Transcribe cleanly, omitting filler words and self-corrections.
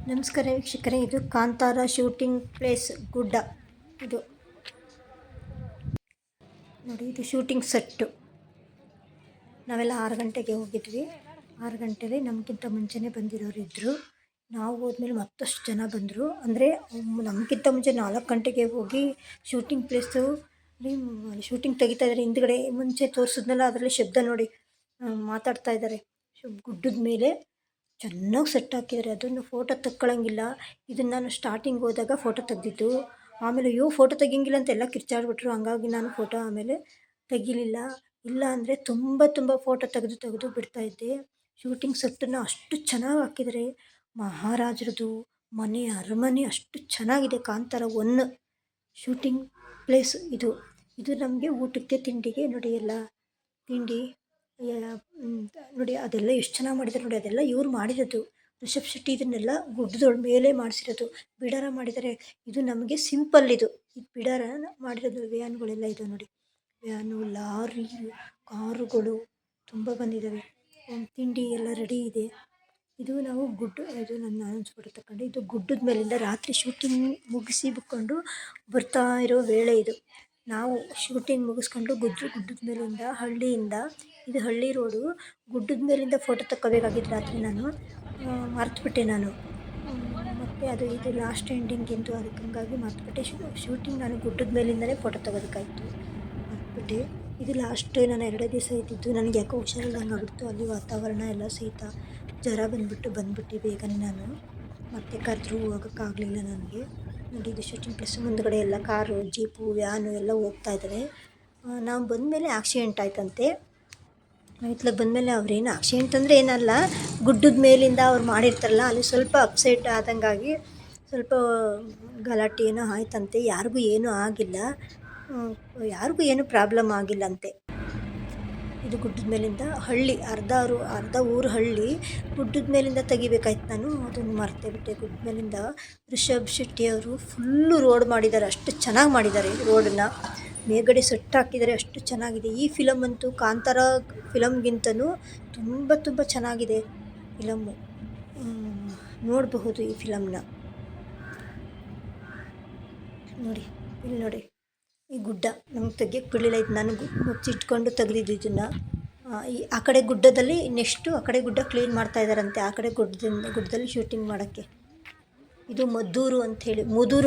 ನಮಸ್ಕಾರ ವೀಕ್ಷಕರೇ, ಇದು ಕಾಂತಾರ ಶೂಟಿಂಗ್ ಪ್ಲೇಸ್ ಗುಡ್ಡ. ಇದು ನೋಡಿ, ಇದು ಶೂಟಿಂಗ್ ಸೆಟ್ಟು. ನಾವೆಲ್ಲ 6 ಗಂಟೆಗೆ ಹೋಗಿದ್ವಿ. 6 ಗಂಟೆಲಿ ನಮಗಿಂತ ಮುಂಚೆನೇ ಬಂದಿರೋರು ಇದ್ದರು. ನಾವು ಹೋದ್ಮೇಲೆ ಮತ್ತಷ್ಟು ಜನ ಬಂದರು. ಅಂದರೆ ನಮಗಿಂತ ಮುಂಚೆ 4 ಗಂಟೆಗೆ ಹೋಗಿ ಶೂಟಿಂಗ್ ಪ್ಲೇಸು ಶೂಟಿಂಗ್ ತೆಗಿತಾ ಇದ್ದಾರೆ. ಹಿಂದ್ಗಡೆ ಮುಂಚೆ ತೋರಿಸಿದ್ನಲ್ಲ, ಅದರಲ್ಲಿ ಶಬ್ದ ನೋಡಿ ಮಾತಾಡ್ತಾ ಇದ್ದಾರೆ. ಗುಡ್ಡದ ಮೇಲೆ ಚೆನ್ನಾಗಿ ಸೆಟ್ ಹಾಕಿದ್ದಾರೆ. ಅದನ್ನು ಫೋಟೋ ತಕ್ಕೊಳ್ಳೋಂಗಿಲ್ಲ. ಇದನ್ನು ನಾನು ಸ್ಟಾರ್ಟಿಂಗ್ ಹೋದಾಗ ಫೋಟೋ ತೆಗ್ದಿದ್ದು. ಆಮೇಲೆ ಫೋಟೋ ತೆಗಿಯಂಗಿಲ್ಲ ಅಂತ ಎಲ್ಲ ಕಿರ್ಚಾಡ್ಬಿಟ್ರು. ಹಂಗಾಗಿ ನಾನು ಫೋಟೋ ಆಮೇಲೆ ತೆಗಿಲಿಲ್ಲ. ಇಲ್ಲ ಅಂದರೆ ತುಂಬ ಫೋಟೋ ತೆಗೆದು ಬಿಡ್ತಾಯಿದ್ದೆ. ಶೂಟಿಂಗ್ ಸೆಟ್ಟನ್ನು ಅಷ್ಟು ಚೆನ್ನಾಗಿ ಹಾಕಿದ್ದಾರೆ. ಮಹಾರಾಜರದು ಮನೆ, ಅರಮನೆ ಅಷ್ಟು ಚೆನ್ನಾಗಿದೆ. ಕಾಂತಾರ 1 ಶೂಟಿಂಗ್ ಪ್ಲೇಸ್ ಇದು. ನಮಗೆ ಊಟಕ್ಕೆ ತಿಂಡಿಗೆ ನೋಡಿ, ಎಲ್ಲ ತಿಂಡಿ ನೋಡಿ, ಅದೆಲ್ಲ ಎಷ್ಟು ಚೆನ್ನಾಗಿ ಮಾಡಿದ್ದಾರೆ ನೋಡಿ. ಅದೆಲ್ಲ ಇವ್ರು ಮಾಡಿರೋದು. ರಿಷಬ್ ಶೆಟ್ಟಿ ಇದನ್ನೆಲ್ಲ ಗುಡ್ಡದೊಳ ಮೇಲೆ ಮಾಡಿಸಿರೋದು. ಬಿಡಾರ ಮಾಡಿದ್ದಾರೆ. ಇದು ನಮಗೆ ಸಿಂಪಲ್. ಇದು ಬಿಡಾರ ಮಾಡಿರೋದು. ವ್ಯಾನ್ಗಳೆಲ್ಲ ಇದೆ ನೋಡಿ. ವ್ಯಾನು, ಲಾರಿ, ಕಾರುಗಳು ತುಂಬ ಬಂದಿದ್ದಾವೆ. ತಿಂಡಿ ಎಲ್ಲ ರೆಡಿ ಇದೆ. ಇದು ನಾವು ಇದು ನನ್ನ ಫೋಟೋ ತಗೊಂಡು, ಇದು ಗುಡ್ಡದ ಮೇಲಿಂದ ರಾತ್ರಿ ಶೂಟಿಂಗ್ ಮುಗಿಸಿಕೊಂಡು ಬರ್ತಾ ಇರೋ ವೇಳೆ ಇದು. ನಾವು ಶೂಟಿಂಗ್ ಮುಗಿಸ್ಕೊಂಡು ಗುಡ್ಡದ ಮೇಲಿಂದ, ಹಳ್ಳಿಯಿಂದ, ಇದು ಹಳ್ಳಿ ರೋಡು, ಗುಡ್ಡದ ಮೇಲಿಂದ ಫೋಟೋ ತಗೋಬೇಕಾಗಿದ್ದು ರಾತ್ರಿ. ನಾನು ಮರ್ತುಬಿಟ್ಟೆ. ಮತ್ತು ಇದು ಲಾಸ್ಟ್ ಎಂಡಿಂಗಿಂದು, ಅದಕ್ಕೆ ಹಂಗಾಗಿ ಮರ್ತುಬಿಟ್ಟೆ. ಶೂಟಿಂಗ್ ನಾನು ಗುಡ್ಡದ ಮೇಲಿಂದಲೇ ಫೋಟೋ ತೆಗೋದಕ್ಕಾಯಿತು, ಮರ್ತುಬಿಟ್ಟೆ. ಇದು ಲಾಸ್ಟ್ ನಾನು 2 ದಿವಸ ಇದ್ದಿದ್ದು. ನನಗೆ ಯಾಕೋ ಹುಷಾರಿಲ್ದಂಗೆ ಆಗ್ಬಿಡ್ತು. ಅಲ್ಲಿ ವಾತಾವರಣ ಎಲ್ಲ ಶೀತ, ಜ್ವರ ಬಂದ್ಬಿಟ್ಟು ಬೇಗನೆ ನಾನು ಮತ್ತೆ ಕರೆದ್ರೂ ಹೋಗೋಕ್ಕಾಗಲಿಲ್ಲ ನನಗೆ. ನೋಡಿ, ಇದು ಶೂಟಿಂಗ್ ಪ್ಲೇಸ್. ಮುಂದುಗಡೆ ಎಲ್ಲ ಕಾರು, ಜೀಪು, ವ್ಯಾನು ಎಲ್ಲ ಹೋಗ್ತಾ ಇದ್ದಾವೆ. ನಾವು ಬಂದಮೇಲೆ ಆಕ್ಸಿಡೆಂಟ್ ಆಯ್ತಂತೆ. ಇತ್ಲಾಗ ಬಂದಮೇಲೆ ಅವ್ರೇನು ಆಕ್ಸಿಡೆಂಟ್ ಅಂದರೆ ಏನಲ್ಲ, ಗುಡ್ಡದ ಮೇಲಿಂದ ಅವ್ರು ಮಾಡಿರ್ತಾರಲ್ಲ, ಅಲ್ಲಿ ಸ್ವಲ್ಪ ಅಪ್ಸೆಟ್ ಆದಂಗಾಗಿ ಸ್ವಲ್ಪ ಗಲಾಟೆ ಏನೋ ಆಯ್ತಂತೆ. ಯಾರಿಗೂ ಏನೂ ಆಗಿಲ್ಲ. ಯಾರಿಗೂ ಏನೂ ಪ್ರಾಬ್ಲಮ್ ಆಗಿಲ್ಲಂತೆ. ಇದು ಗುಡ್ಡದ ಮೇಲಿಂದ ಹಳ್ಳಿ, ಅರ್ಧ ಊರು ಹಳ್ಳಿ. ಗುಡ್ಡದ ಮೇಲಿಂದ ತೆಗಿಬೇಕಾಯ್ತು. ನಾನು ಅದನ್ನು ಮರ್ತೇ ಬಿಟ್ಟೆ. ಗುಡ್ಡದ ಮೇಲಿಂದ ರಿಷಬ್ ಶೆಟ್ಟಿ ಅವರು ಫುಲ್ಲು ರೋಡ್ ಮಾಡಿದ್ದಾರೆ. ಅಷ್ಟು ಚೆನ್ನಾಗಿ ಮಾಡಿದ್ದಾರೆ ರೋಡನ್ನು. ಮೇಲ್ಗಡೆ ಸೆಟ್ ಹಾಕಿದ್ದಾರೆ. ಅಷ್ಟು ಚೆನ್ನಾಗಿದೆ. ಈ ಫಿಲಮ್ ಅಂತೂ ಕಾಂತಾರ ಫಿಲಮ್ಗಿಂತನೂ ತುಂಬ ಚೆನ್ನಾಗಿದೆ ಫಿಲಮ್ಮು. ನೋಡಬಹುದು ಈ ಫಿಲಮ್ನ. ನೋಡಿ, ಇಲ್ಲಿ ನೋಡಿ, ಈ ಗುಡ್ಡ ನಮ್ಗೆ ತೆಗಿಯೋಕ್ಕೆ ಬಿಡಲಿಲ್ಲ. ಇದು ನಾನು ಮುಚ್ಚಿಟ್ಕೊಂಡು ತೆಗೆದಿದ್ದು ಇದನ್ನು. ಆ ಕಡೆ ಗುಡ್ಡದಲ್ಲಿ ನೆಕ್ಸ್ಟು ಆ ಕಡೆ ಗುಡ್ಡ ಕ್ಲೀನ್ ಮಾಡ್ತಾ ಇದ್ದಾರಂತೆ. ಆ ಕಡೆ ಗುಡ್ಡದಲ್ಲಿ ಶೂಟಿಂಗ್ ಮಾಡೋಕ್ಕೆ. ಇದು ಮದ್ದೂರು ಅಂಥೇಳಿ, ಮುದೂರು